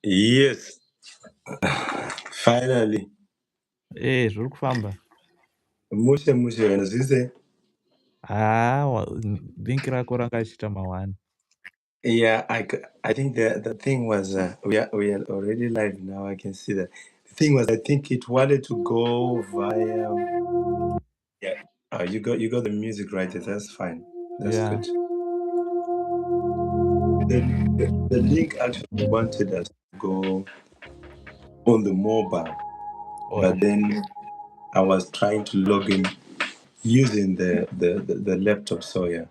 Yes, finally. Zviri kufamba. Mushe wena zvise. Link rako ranga ichiita ma1. Yeah, I think the thing was we are already live now. I can see that. The thing was I think it wanted to go via. Yeah. You got the music right. That's fine. That's Yeah. good. The link actually wanted us to go on the mobile, but then I was trying to log in using the laptop. So yeah,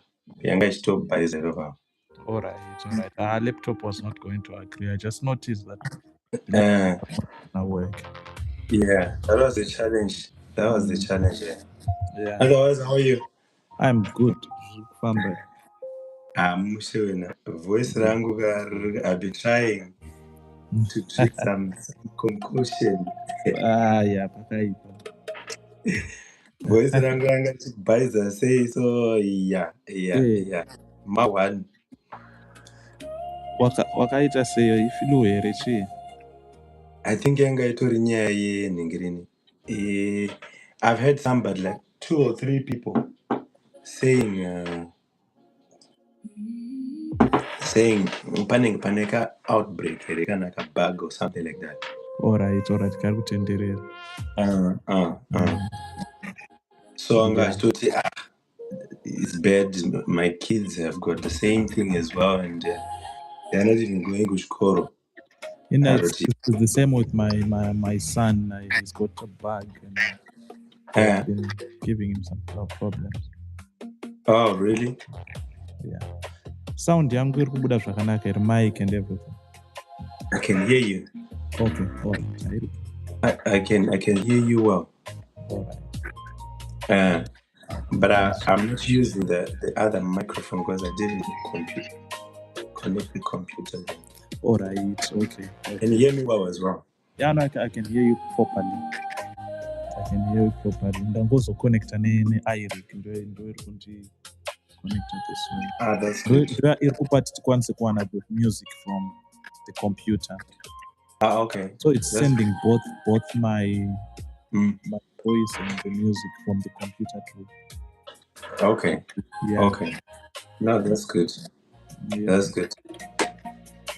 yanga stop by zero. All right. Our laptop was not going to agree. I just noticed that the Uh, laptop was not going to work. yeah, that was the challenge. Yeah. Yeah. Otherwise, how are you? I'm good. Zviri kufamba. Mushe wena. Voice rangu I've been trying to drink some concoction. Yeah, pakaipa. Voice rangu ranga chibhaiza sei so yeah. Ma one. Wakaita seyo iflu here chii? I think yanga itori nyaya yenhingirini. I've heard somebody like 2 or 3 people saying paneka outbreak here kana ka bug or something like that. All right. Kari kutenderera. So anga achitoti it's bad. My kids have got the same thing as well, and they're not even going to school. It's the same with my son. He's got a bug and it's been giving him some problems. Oh, really? Yeah. Sound yangu iri kubuda zvakanaka here, mic and everything. I can hear you. Okay, all right. I can hear you well. All right. But I'm not using the other microphone because I didn't connect the computer. All right, okay. Can you hear me well as well? Yeah, no, I can hear you properly. Ndangozoconnecta ne-iRig ndo iri kundi-connecta this way. That's good. Iri kupa kuti tikwanise kuwana the music from the computer. Okay. So it's sending both my voice and the music from the computer too. Okay. Yeah. Okay. No, that's good. Yeah. That's good.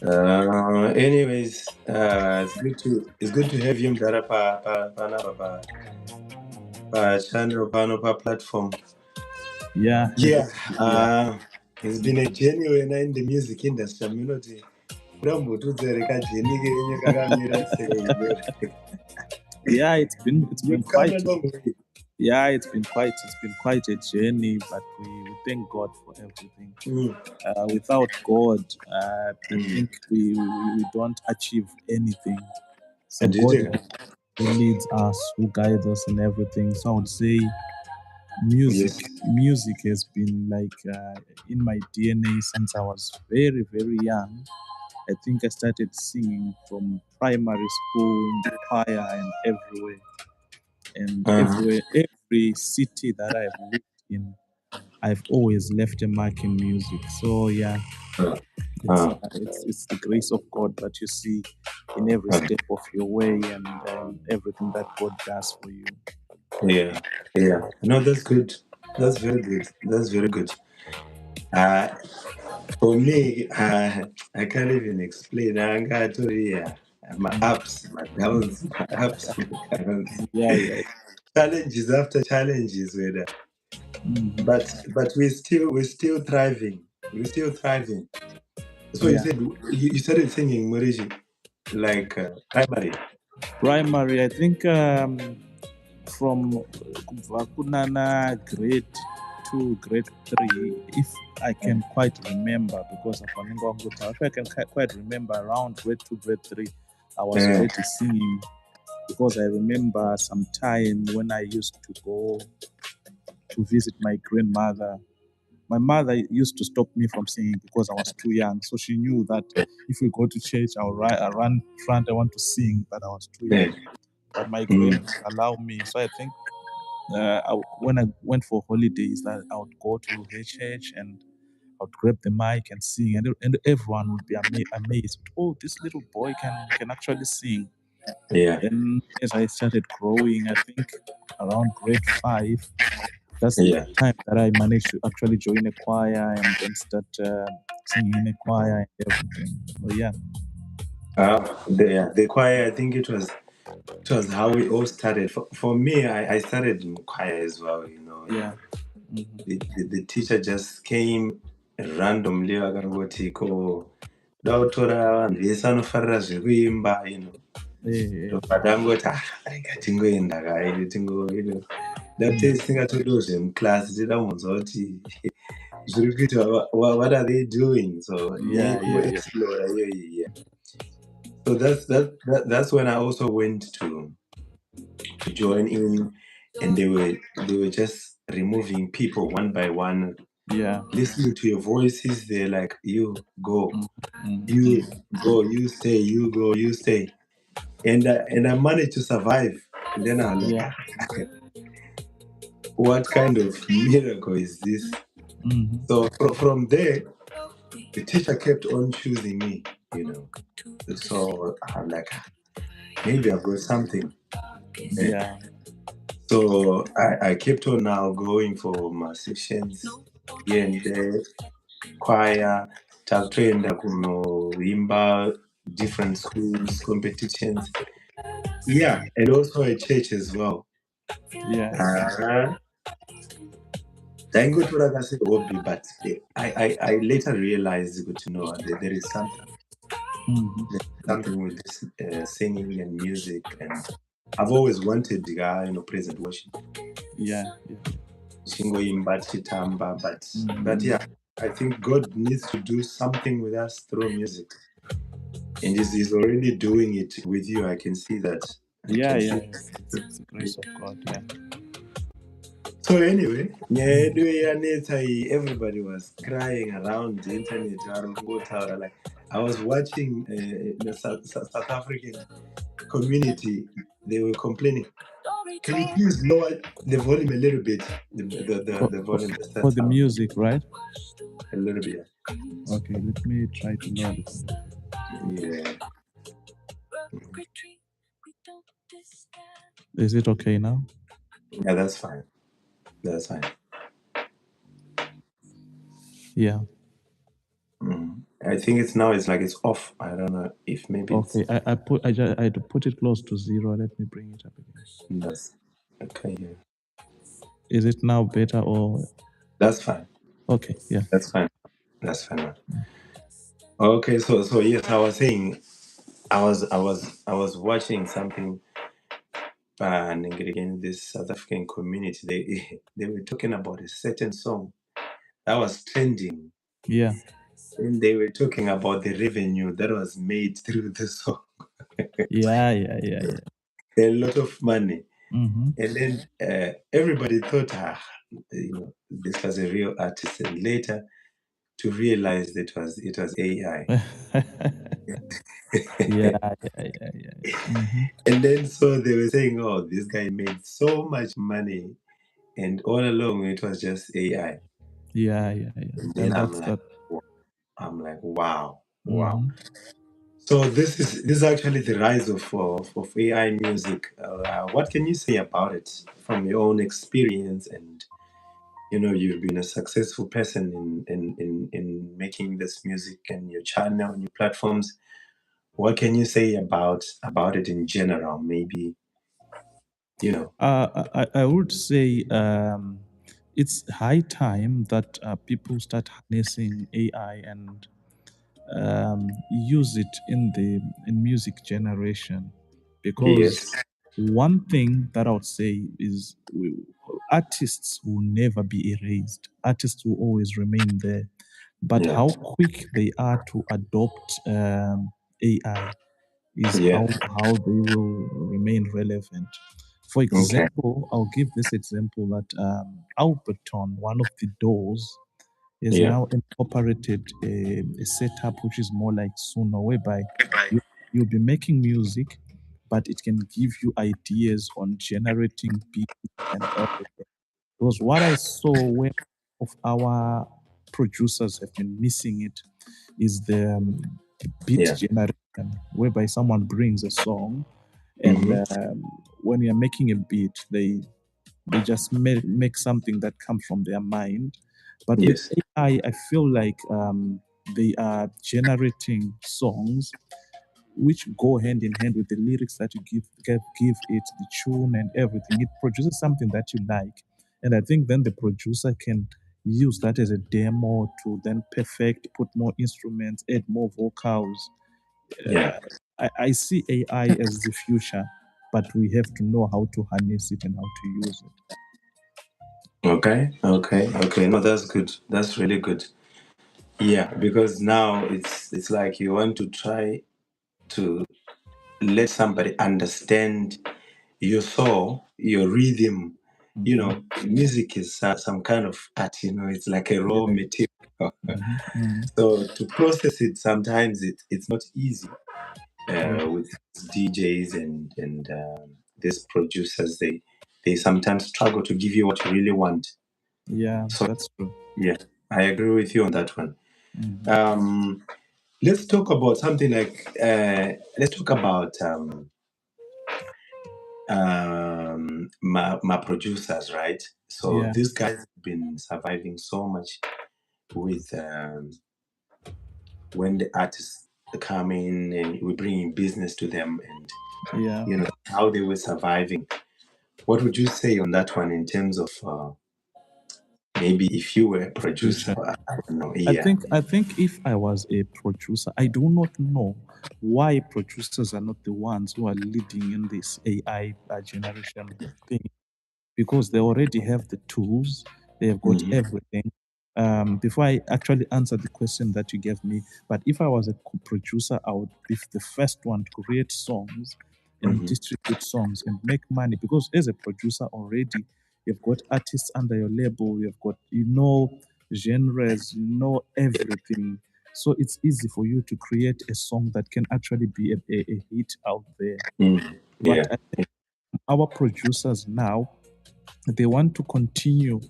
Anyways, it's good to have you Mdara pa channel pa platform. Yeah. It's been a journey when I'm in the music industry. Yeah, it's been quite. Yeah, it's been quite a journey, but we thank God for everything. Without God, I think we don't achieve anything. So God who leads us, who guides us in everything. So I would say music has been like in my DNA since I was very, very young. I think I started singing from primary school, in the choir, and everywhere. And every city that I've lived in, I've always left a mark in music. So yeah, it's the grace of God that you see in every step of your way and everything that God does for you. Yeah. No, that's good. That's very good. For me, I can't even explain. My ups, my downs, my ups, my downs. Yeah. Challenges after challenges, but we're still thriving. So you said you started singing Muriji, like primary. Primary, I think from Kunana grade 2, grade 3, if I can quite remember, because if I can quite remember around grade 2, grade 3, I was already singing, because I remember some time when I used to go to visit my grandmother. My mother used to stop me from singing because I was too young. So she knew that if we go to church, I'll run front, I want to sing, but I was too young. But my grandparents allowed me. So I think when I went for holidays, that I would go to her church and I'd grab the mic and sing, and everyone would be amazed. Oh, this little boy can actually sing. Yeah. Then as I started growing, I think around grade 5, that's the Yeah. time that I managed to actually join a choir and then start singing in a choir and everything. So yeah. The choir, I think it was how we all started. For me, I started in choir as well, you know. Yeah. Mhm. The teacher just came randomly akangoti ko dautora vanhu vese vanofarira zvekuimba, you know. Padangoti ngatingoenda kai dati tisingatodiwo zvemuklasi tida kunzwa kuti zviri kuitwa, what are they doing? So Yeah. explore iyoyi. So that's when I also went to join in, and they were just removing people one by one, Yeah. listening to your voices. They're like, you go, Mhm. you go, you stay, you go, you stay, and I managed to survive. And then I'm like, Yeah. what kind of miracle is this? Mhm. So from there, the teacher kept on choosing me, you know. So I'm like, maybe I've got something. Yeah. So I kept on now going for my sessions here and there, choir, takutoenda kunoimba, different schools, competitions. Yeah, and also a church as well. Yeah. Daingotora as a hobby, but I later realized that there is Mhm. something with this singing and music, and I've always wanted praise and worship. Yeah. Chingoimba tichitamba, but yeah, I think God needs to do something with us through music, and he's already doing it with you. I can see that. Yeah. It's the grace of God. Yeah. So anyway, everybody was crying around the internet. Like, I was watching the South African community. They were complaining. Can you please lower the volume a little bit? The volume just For the sound. music, right? A little bit. Okay, let me try to lower it. Yeah. Is it okay now? Yeah, that's fine. That's fine. Yeah. I think it's like it's off. I don't know if maybe Okay, I had to put it close to 0. Let me bring it up again. that's okay. Yeah. Is it now better or? That's fine. Okay, yeah. That's fine. That's fine. Okay, so yes, I was saying, I was watching something, and again, this South African community, they were talking about a certain song that was trending. Yeah. And they were talking about the revenue that was made through the song. Yeah. A lot of money. Mm-hmm. And then everybody thought, this was a real artist. And later, to realize that it was AI. Yeah. Mm-hmm. And then so they were saying, oh, this guy made so much money, and all along it was just AI. Yeah. And then I'm like, wow. Mm-hmm. So this is actually the rise of AI music. What can you say about it from your own experience? And you've been a successful person in making this music and your channel and your platforms. What can you say about it in general? Maybe I would say it's high time that people start harnessing AI and use it in music generation, because Yes. one thing that I would say is artists will never be erased. Artists will always remain there, but Yeah. how quick they are to adopt AI is Yeah. how they will remain relevant. For example, I'll give this example that Alberton, one of the doors, has Yeah. now incorporated a setup which is more like Suno, whereby you'll be making music, but it can give you ideas on generating beats and everything. Because what I saw when of our producers have been missing it is the beat generation, whereby someone brings a song, and when you're making a beat, they just make something that comes from their mind. But with AI, I feel like they are generating songs which go hand in hand with the lyrics that you give it, the tune and everything. It produces something that you like, and I think then the producer can use that as a demo to then perfect, put more instruments, add more vocals. Yeah. I see AI as the future, but we have to know how to harness it and how to use it. Okay. No, that's good. That's really good. Yeah, because now it's like you want to try to let somebody understand your soul, your rhythm. You know, music is some kind of art. You know, it's like a raw material. So to process it, sometimes it's not easy with DJs and these producers. They sometimes struggle to give you what you really want. Yeah, So that's true. yeah, I agree with you on that one. Let's talk about something like let's talk about my producers, right? So these guys have been surviving so much with when the artists come in and we bring in business to them, and you know how they were surviving. What would you say on that one in terms of maybe if you were a producer? I don't know. Yeah. I think if I was a producer, I do not know why producers are not the ones who are leading in this AI generation thing, because they already have the tools, they have got everything. Before I actually answer the question that you gave me, but if I was a producer, I would be the first one to create songs and distribute songs and make money, because as a producer already, you've got artists under your label, you've got, genres, everything. So it's easy for you to create a song that can actually be a hit out there. But I think our producers now, they want to continue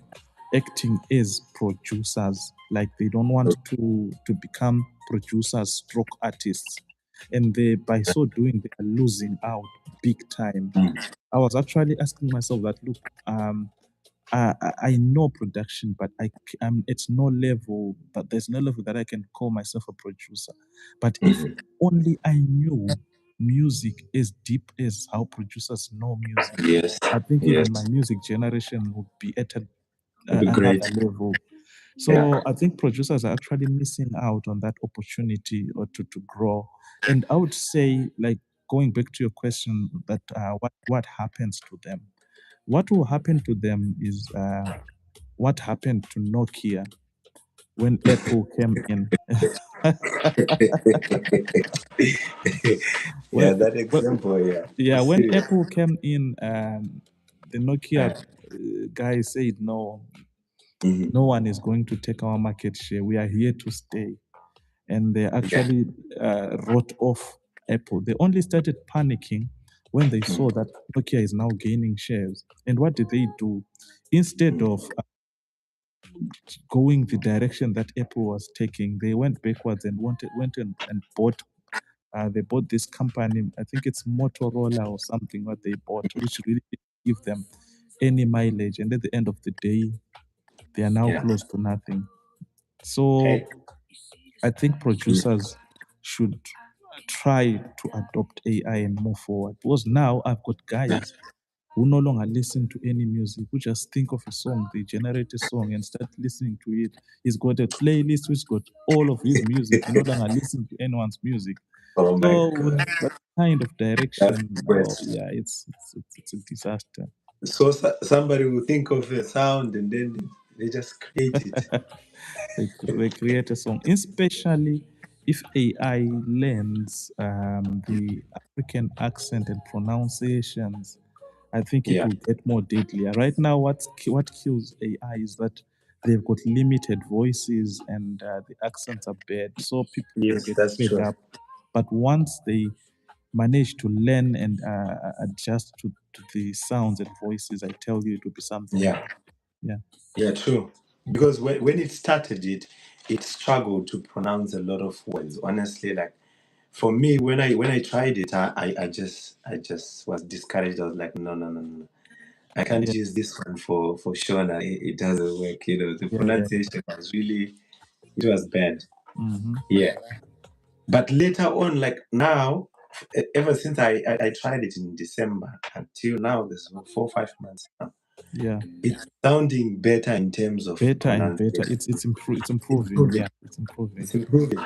acting as producers, like they don't want to become producers stroke artists, and they, by so doing, they are losing out big time. I was actually asking myself that, look, I know production, but I'm it's no level, but there's no level that I can call myself a producer. But if only I knew music as deep as how producers know music, Yes. I think even my music generation would be at Would be another great. level. So I think producers are actually missing out on that opportunity or to grow. And I would say, like, going back to your question, that what happens to them? What will happen to them is what happened to Nokia when Apple came in. Yeah, when, that when, example. Yeah. yeah, It's when serious. Apple came in, the Nokia guy said, no, no one is going to take our market share. We are here to stay. And they actually wrote off Apple. They only started panicking when they saw that Nokia is now gaining shares. And what did they do? Instead of going the direction that Apple was taking, they went backwards and went and bought. They bought this company. I think it's Motorola or something. What they bought, which really didn't give them any mileage. And at the end of the day, they are now close to nothing. So I think producers should try to adopt AI and move forward. Because now I've got guys who no longer listen to any music, who just think of a song, they generate a song and start listening to it. He's got a playlist which got all of his music. He no longer listens to anyone's music. Oh my So with God. that kind of That's direction, the oh worst. yeah, it's a disaster. So somebody will think of a sound and then they just create it. They create a song, especially if AI learns the African accent and pronunciations. I think it Yeah. will get more deadlier. Right now, what kills AI is that they've got limited voices and the accents are bad, so people will Yes, get that's fed true. up. But once they manage to learn and adjust to the sounds and voices, I tell you, it will be something Yeah. else. Yeah. Yeah, true. because when it started, it struggled to pronounce a lot of words. Honestly, like for me, when I tried it, I just was discouraged. I was like, no, no, no, no. I can't Yeah, use this one for Shona. It doesn't work. The yeah. pronunciation was really, it was bad. Mm-hmm. Yeah. But later on, like now, ever since I tried it in December until now, this 4 or 5 months now, Yeah. it's sounding better in terms of Better and better. pronunciation. It's improving. Improving. Yeah, it's improving. It's improving.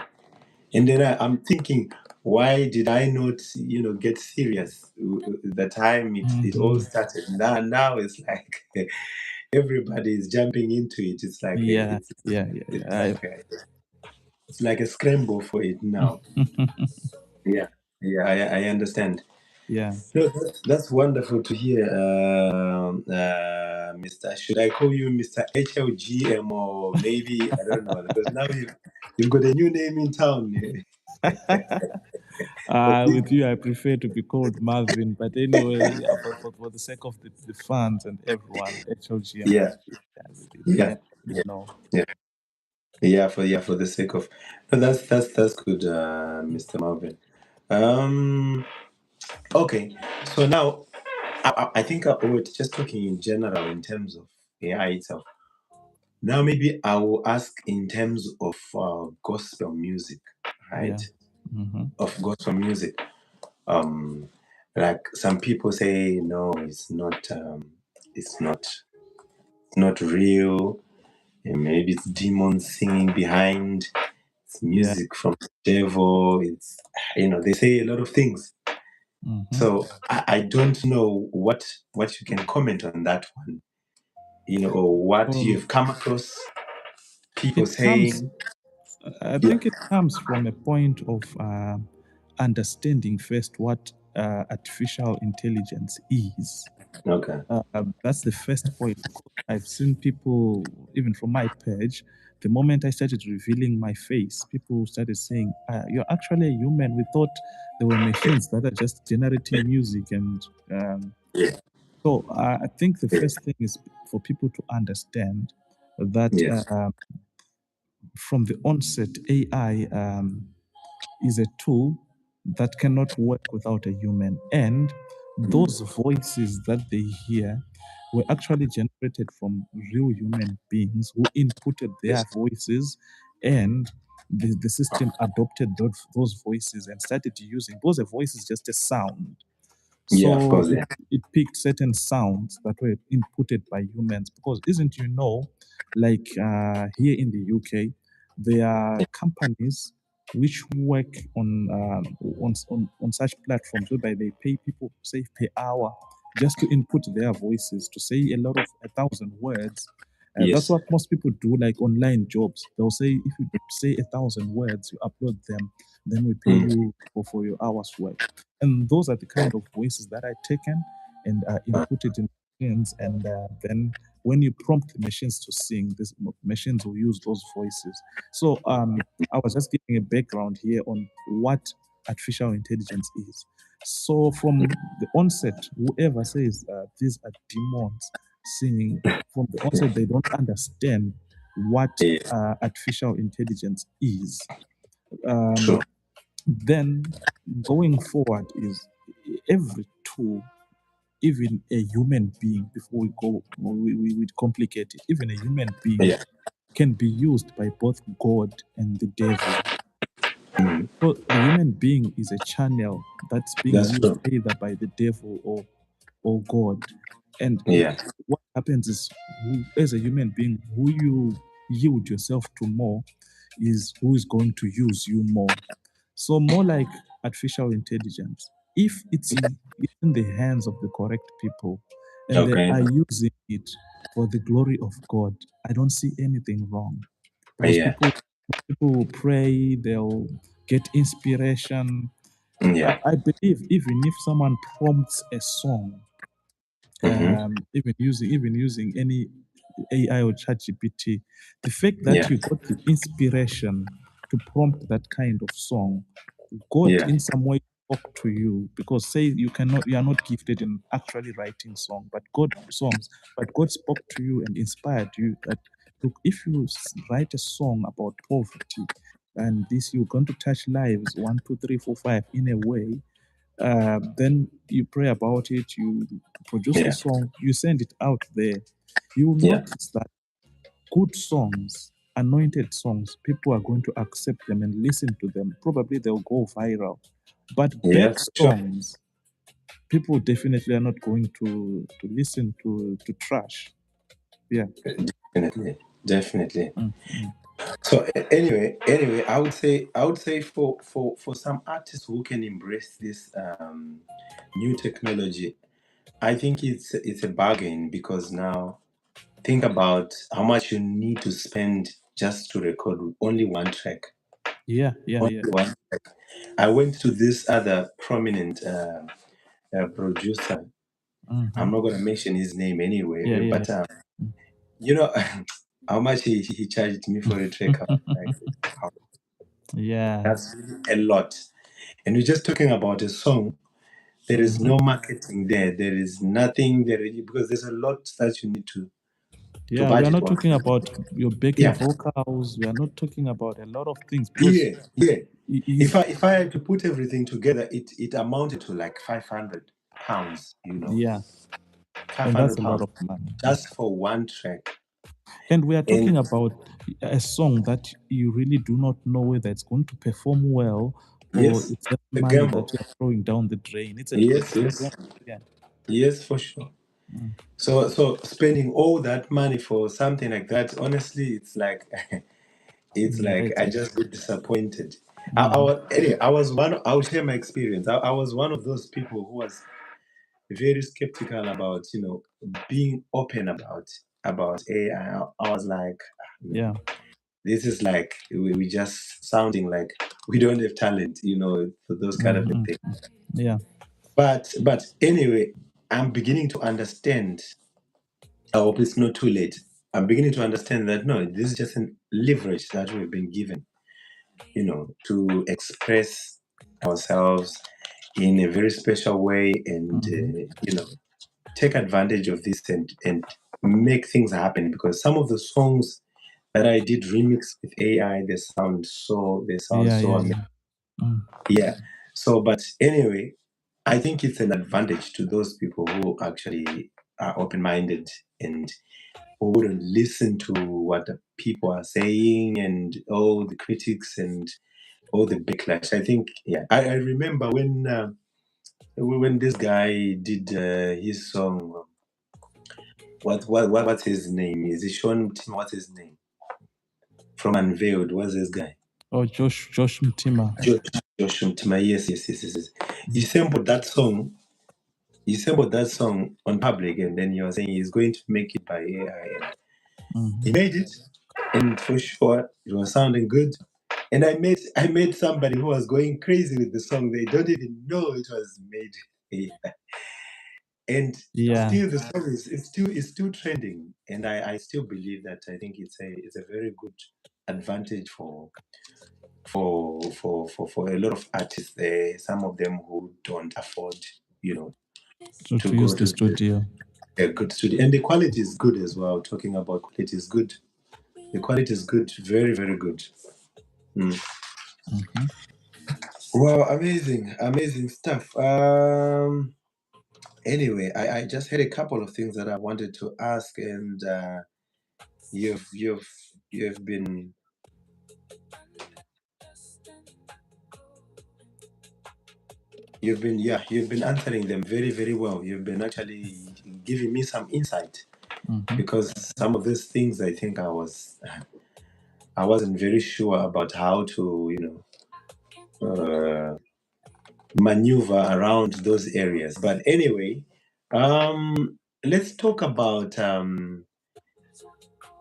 And then I'm thinking, why did I not, get serious the time it all Mm-hmm. started? Now it's like everybody is jumping into it. It's like Yeah, yeah, yeah, it's yeah. like it's like a scramble for it now. Yeah, yeah, I understand. Yeah. No, that's wonderful to hear, Mr. Should I call you Mr. HLGM or maybe I don't know because now you've got a new name in town. I think, With you, I prefer to be called Marvin, but anyway, yeah, for the sake of the fans and everyone, HLGM yeah, is yeah, yeah, yeah, no. yeah, for the sake of no, that's good, Mr. Marvin. Okay, so now I think we're just talking in general in terms of AI itself. Now, maybe I will ask in terms of gospel music, right? Yeah. Mm-hmm. Of gospel music. Um, like some people say, no, it's not real. And maybe it's demons singing behind. It's Yeah. music from the devil. They say a lot of things. Mm-hmm. So I don't know what you can comment on that one. Or what Well, you've come across people it comes. saying. I Yeah. think it comes from a point of understanding first what artificial intelligence is. Okay. That's the first point. I've seen people, even from my page, the moment I started revealing my face, people started saying, "You're actually a human. We thought there were machines that are just generating music." And Yeah. so I think the Yeah. first thing is for people to understand that Yes. from the onset, AI is a tool that cannot work without a human. And those voices that they hear were actually generated from real human beings who inputted their Yes. voices, and the system adopted those voices and started using, because a voice is just a sound. Yeah, of So course. Yeah. it picked certain sounds that were inputted by humans. Because isn't like here in the UK, there are companies which work on such platforms whereby they pay people, say, per hour just to input their voices to say a lot of 1,000 words. That's Yes. what most people do, like online jobs. They'll say if you say 1,000 words, you upload them, then we pay Mm. you for your hour's work. And those are the kind of voices that are taken and are inputted in machines. And then when you prompt the machines to sing, these machines will use those voices. So I was just giving a background here on what artificial intelligence is. So from the onset, whoever says these are demons singing, from the onset, they don't understand what Yeah. artificial intelligence is. True. Then going forward is every tool, even a human being, before we complicate it, even a human being Yeah. can be used by both God and the devil. Mm. So the human being is a channel that's being That's used true. either by the devil or God. And Yeah. what happens is, as a human being, who you yield yourself to more is who is going to use you more. So more like artificial intelligence. If it's in the hands of the correct people and they Okay. are using it for the glory of God, I don't see anything wrong. Because Yeah. people will pray, they'll get inspiration. Yeah. I believe even if someone prompts a song, Mm-hmm. even using any AI or ChatGPT, the fact that Yeah. you got the inspiration to prompt that kind of song, God Yeah. in some way spoke to you, because say you are not gifted in actually writing songs, but God spoke to you and inspired you that look, if you write a song about poverty, and this you're going to touch lives 1, 2, 3, 4, 5 in a way, then you pray about it, you produce the Yeah. song, you send it out there. You will Yeah. notice that good songs, anointed songs, people are going to accept them and listen to them. Probably they'll go viral. But Yeah, bad for sure. songs, people definitely are not going to listen to trash. Yeah. Definitely. Mm. So anyway, I would say for some artists who can embrace this new technology, I think it's a bargain, because now think about how much you need to spend just to record only one track. Yeah. Only one track. I went to this other prominent producer. I'm not going to mention his name anyway, Yeah. but you know how much he charged me for a track. I was like, wow, Yeah. that's really a lot. And we're just talking about a song. There is no marketing there. There is nothing there, because there's a lot that you need to Yeah, we are budget not on. talking about your backing Yeah, vocals. We are not talking about a lot of things, because yeah. is If I had to put everything together, it amounted to like £500. yeah, Five and that's hundred a lot pounds of money. just for one track. And we are talking And about a song that you really do not know whether it's going to perform well, or yes, it's just a money that gamble. you're throwing down the drain. It's a Yes, gamble. Yeah. yes, for sure. So spending all that money for something like that, honestly, it's like it's Yeah, like it's I just get disappointed. mm, Anyway, I was one. I'll share my experience. I was one of those people who was very skeptical about being open about AI. I was like, no, yeah. this is like we just sounding like we don't have talent, for those kind of Mm, things. yeah. But anyway, I'm beginning to understand. I hope it's not too late. I'm beginning to understand that no, this is just a leverage that we've been given, to express ourselves in a very special way, and take advantage of this, and make things happen. Because some of the songs that I did remix with AI, they sound Yeah, so yeah, amazing. yeah. Mm, Yeah. So, but anyway, I think it's an advantage to those people who actually are open-minded, and who wouldn't listen to what the people are saying, and all the critics and all the backlash. I think, yeah, I remember when this guy did his song. What's his name? Is it Sean? What's his name? From Unveiled. What's this guy? Oh, Josh Mtima. Josh Mtima. Yes. He sampled that song. He sampled that song on public, and then he was saying he's going to make it by AI. He made it, and for sure it was sounding good. And I made somebody who was going crazy with the song. They don't even know it was made with AI. And Yeah. still the song is still trending. And I still believe that I think it's a very good advantage for a lot of artists there. Some of them who don't afford, So to to go use to the studio. a good studio. And the quality is good as well. Talking about quality is good. The quality is good, very, very good. Wow, amazing stuff. Anyway, I just had a couple of things that I wanted to ask, and you've you've you've been you've been answering them very, very well. You've been actually giving me some insight, because some of these things I think I wasn't very sure about how to maneuver around those areas. But anyway, let's talk about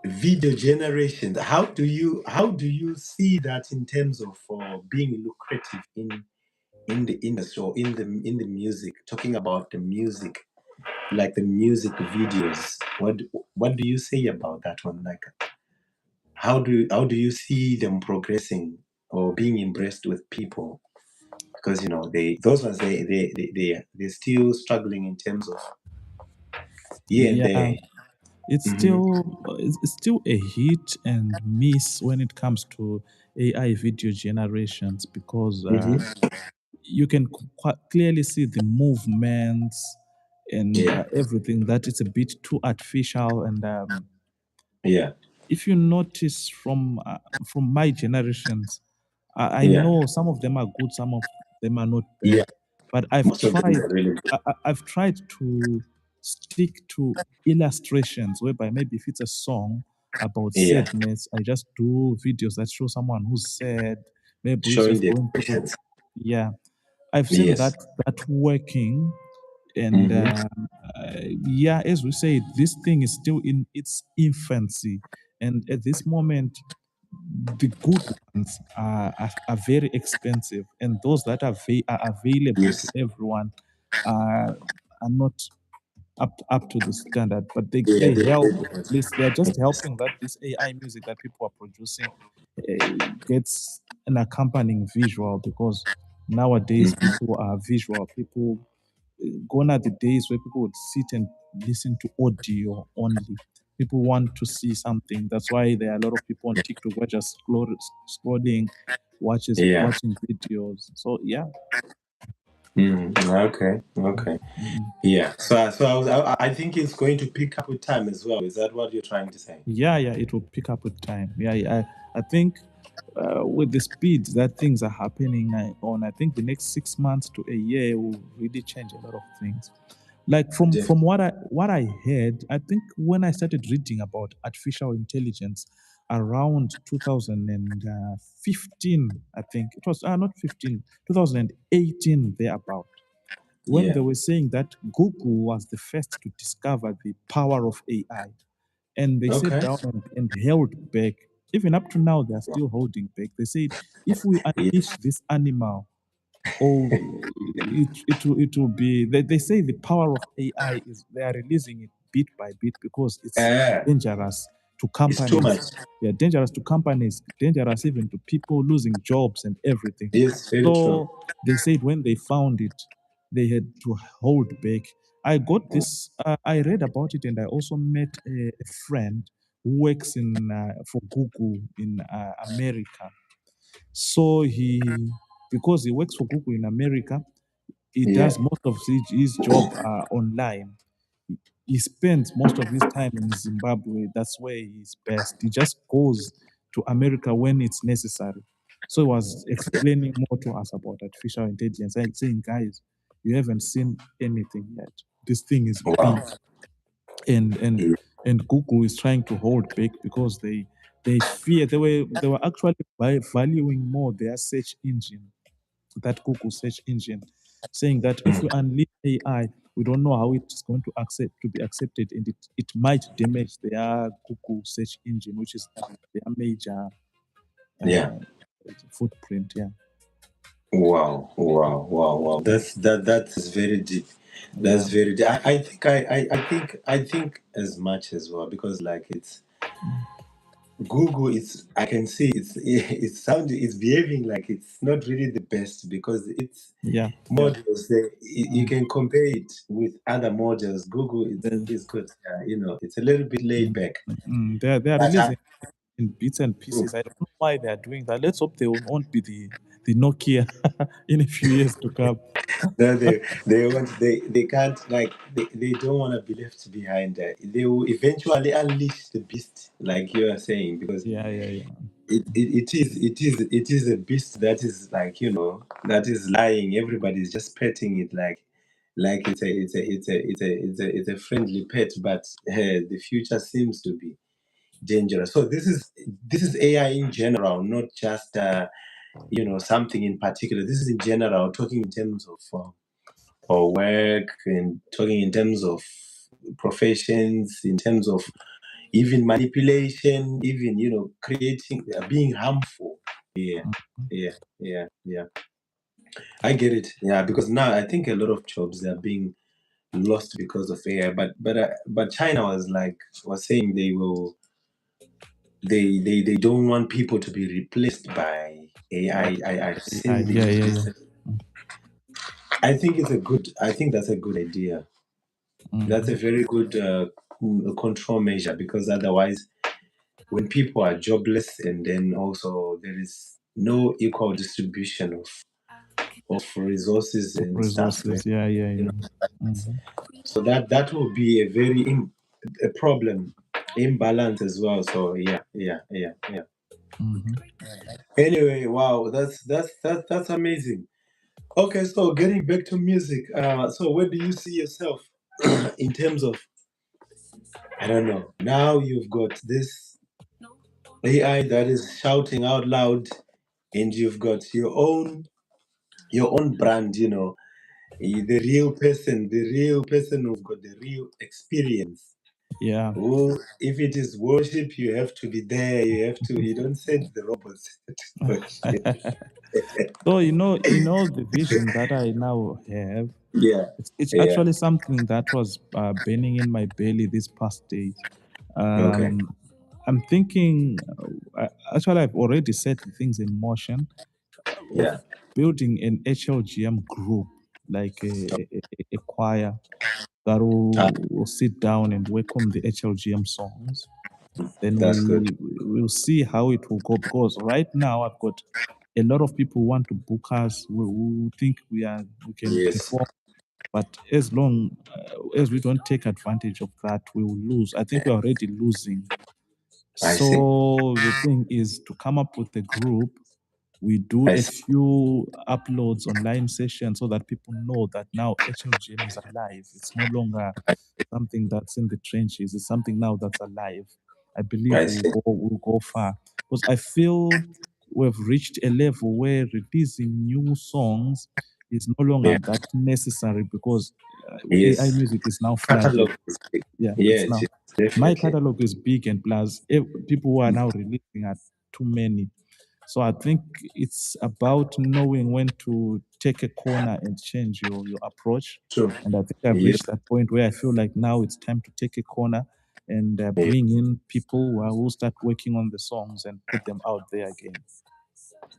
video generation. How do you see that in terms of being lucrative in the industry, or in the music? Talking about the music, like the music videos. What do you say about that one? Like, how do you see them progressing or being embraced with people? Because those ones, they're still struggling in terms of here and Yeah. there. it's still a hit and miss when it comes to AI video generations, because you can quite clearly see the movements and Yeah. everything, that it's a bit too artificial. And Yeah. if you notice from my generations, I Yeah. know some of them are good, some of them are not Yeah. bad, but I've Most of them tried are really good. I've tried to stick to illustrations, whereby maybe if it's a song about Yeah. sadness, I just do videos that show someone who's sad, maybe who's Showing just the going through. expressions. Yeah, I've seen Yes. that working. And yeah, as we say, this thing is still in its infancy, and at this moment the good ones are very expensive, and those that are available to Yes. everyone are not up to the standard. But Yeah. they help. At least they're just helping that this AI music that people are producing gets an accompanying visual, because nowadays people are visual people. Gone are the days where people would sit and listen to audio only. People want to see something. That's why there are a lot of people on TikTok who are just scrolling, Yeah. watching videos. So yeah. Okay. Okay. Mm. Yeah. So I think it's going to pick up with time as well. Is that what you're trying to say? Yeah, it will pick up with time. Yeah, I think with the speed that things are happening I think the next 6 months to a year will really change a lot of things. Like from Definitely. what I heard, I think when I started reading about artificial intelligence around 2015, I think it was not 15, 2018 thereabout, when Yeah. they were saying that Google was the first to discover the power of AI, and they sat Okay. down and held back. Even up to now, they are still holding back. They said, if we Yeah. unleash this animal, or it will be. They say the power of AI is they are releasing it bit by bit, because it's Ah, dangerous to it's too companies. much. Yeah, dangerous to companies, dangerous even to people losing jobs and everything. Yes, very true. So they said when they found it, they had to hold back. I got this. I read about it, and I also met a friend who works in for Google in America. So because he works for Google in America, he Yeah. does most of his job online. He spends most of his time in Zimbabwe. That's where he's best. He just goes to America when it's necessary. So he was explaining more to us about artificial intelligence, like saying, guys, you haven't seen anything yet. This thing is big. Wow. And and Yeah. and Google is trying to hold back, because they fear they were actually valuing more their search engine, that Google search engine, saying that if we unleash AI, we don't know how it's going to be accepted, and it might damage their Google search engine, which is their major Yeah. uh, footprint. Yeah, Wow. Wow. Wow. Wow. That is very deep. yeah, That's very deep. I think as much as well, because like it's Google, I can see it's behaving like it's not really the best, because it's yeah. models you Mm. can compare it with other models. Google The- is good. It's a little bit laid mm, back. they are But releasing in bits and pieces. I don't know why they are doing that. Let's hope they won't be the Nokia in a few years to come. no, they can't, like, they don't want to be left behind. They will eventually unleash the beast, like you are saying, because Yeah, yeah, yeah. it is a beast that is, like, that is lying. Everybody's just petting it like it's a friendly pet, but the future seems to be dangerous. So this is AI in general, not just something in particular. This is in general, talking in terms of or work, and talking in terms of professions, in terms of even manipulation, even creating, being harmful. Yeah, yeah, yeah, yeah. I get it. Yeah, because now I think a lot of jobs are being lost because of AI. But China was saying they don't want people to be replaced by AI. I've seen Yeah, videos. yeah, yeah. I think that's a good idea. Mm. That's a very good. control measure, because otherwise, when people are jobless, and then also there is no equal distribution of resources and stuff, Resources. Yeah, yeah, you yeah. know, Mm-hmm. so that will be a very a problem, imbalance as well. So yeah. Mm-hmm. Anyway, wow, that's amazing. Okay, so getting back to music, so where do you see yourself in terms of, I don't know, now you've got this AI that is shouting out loud, and you've got your own brand, the real person who's got the real experience. Yeah. Oh, if it is worship, you have to be there. You don't send the robots to worship. So the vision that I now have. Yeah, It's yeah. actually something that was burning in my belly these past days. Okay. I'm thinking. Actually, I've already set things in motion of Yeah. building an HLGM group, like a choir that Ah, will sit down and work on the HLGM songs. Then that's good. we'll see how it will go, because right now I've got a lot of people who want to book us. We think we can Yes, perform, but as long as we don't take advantage of that, we will lose. I think we're already losing. I see. So the thing is to come up with a group. We do I a see. few uploads online sessions so that people know that now HLGM is alive. It's no longer something that's in the trenches. It's something now that's alive. I believe I see. we'll go far, because I feel we've reached a level where releasing new songs is no longer Yeah. that necessary, because AI Yes. music is now flooded. Catalog is big. Yeah, Yeah, it's now. My definitely. catalog is big, and plus, people who are now releasing are too many. So I think it's about knowing when to take a corner and change your approach. True. And I think I've Yes. reached that point where I feel like now it's time to take a corner and Yeah. bring in people who will start working on the songs and put them out there again.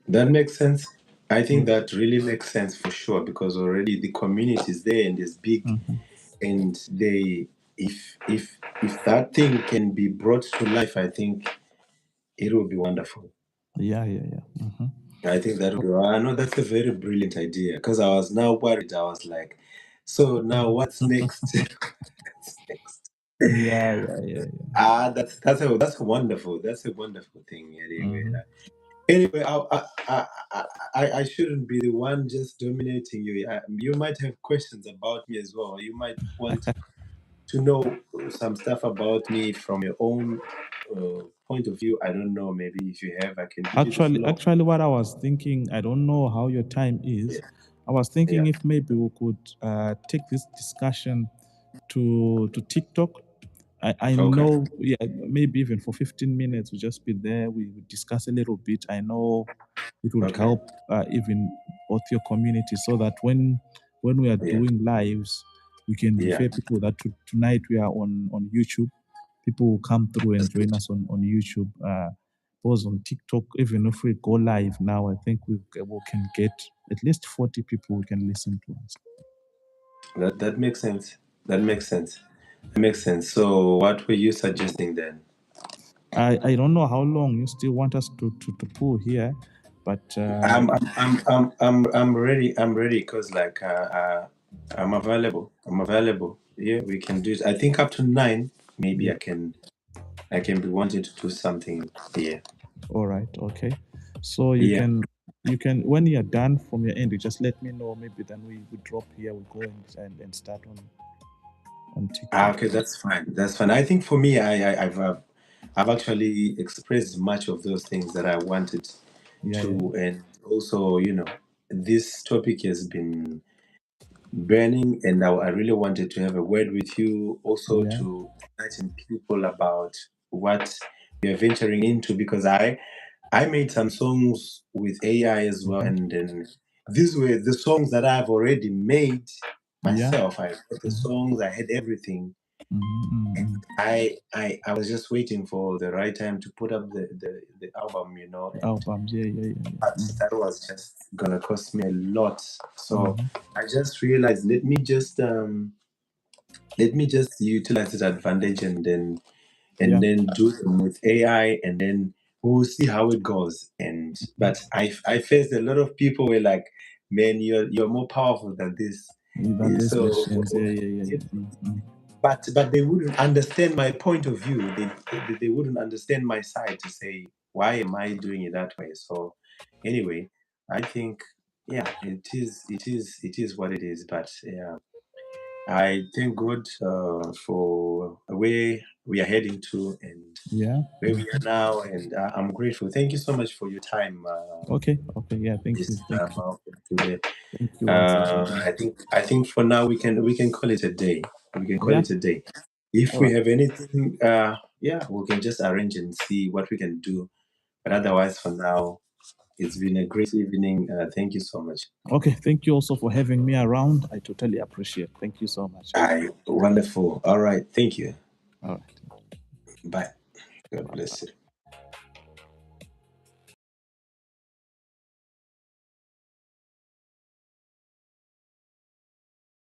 That makes sense. I Yeah. think that really makes sense for sure, because already the community is there and is big, Mhm. and if that thing can be brought to life, I think it will be wonderful. Yeah, yeah, yeah. I think that would be. I know that's a very brilliant idea, because I was now worried. I was like, so now what's next? What's next? Yeah, yeah, yeah, yeah. That's a wonderful thing. Anyway, Mhm. anyway, I shouldn't be the one just dominating you. You might have questions about me as well. You might want to know some stuff about me from your own point of view. I don't know. Maybe if you have, I can give you the floor. Actually, what I was thinking, I don't know how your time is. Yeah, I was thinking yeah. if maybe we could take this discussion to TikTok. I Okay. know, yeah, maybe even for 15 minutes, we just be there. We would discuss a little bit. I know it would Okay. help even both your community, so that when we are Yeah. doing lives, we can Yeah. refer people that tonight we are on YouTube. People will come through and That's join good. us on YouTube. Because on TikTok, even if we go live now, I think we can get at least 40 people who can listen to us. That makes sense. That makes sense. That makes sense. So, what were you suggesting then? I don't know how long you still want us to pull here, but I'm ready. I'm ready, because I'm available. I'm available. Yeah, we can do it. I think up to 9. Maybe yeah. I can be wanting to do something. Yeah. All right, okay. So Yeah. you can when you're done from your end, you just let me know. Maybe then we drop here. We go and start on TikTok. Okay, that's fine. That's fine. I think for me, I've actually expressed much of those things that I wanted Yeah, yeah, to, and also, this topic has been burning, and I really wanted to have a word with you, also yeah, to enlighten people about what we are venturing into, because I made some songs with AI as well, mhm, and then these were the songs that I've already made yeah. myself. I wrote the Mhm, songs, I had everything, and mhm. I was just waiting for the right time to put up the album, and Albums, yeah, yeah, yeah, but yeah. that was just gonna cost me a lot. So Mhm, I just realized, let me just let me just utilize this advantage and then Yeah. do them with AI, and then we'll see how it goes. And but I faced a lot of people were like, man, you're more powerful than this. Even these So machines. Yeah. but they wouldn't understand my point of view. They wouldn't understand my side to say, why am I doing it that way? So anyway, I think, yeah, it is what it is. But yeah, I thank God for where we are heading to, and Yeah. where we are now, and I'm grateful. Thank you so much for your time. Okay. Yeah. Thank you. Today. Thank you once again. I think for now we can call it a day. We can call Yeah. it a day. If All we right. have anything, yeah, we can just arrange and see what we can do. But otherwise, for now, it's been a great evening. Thank you so much. Okay. Thank you also for having me around. I totally appreciate. Thank you so much. Wonderful. All right. Thank you. All right. Bye. God bless you.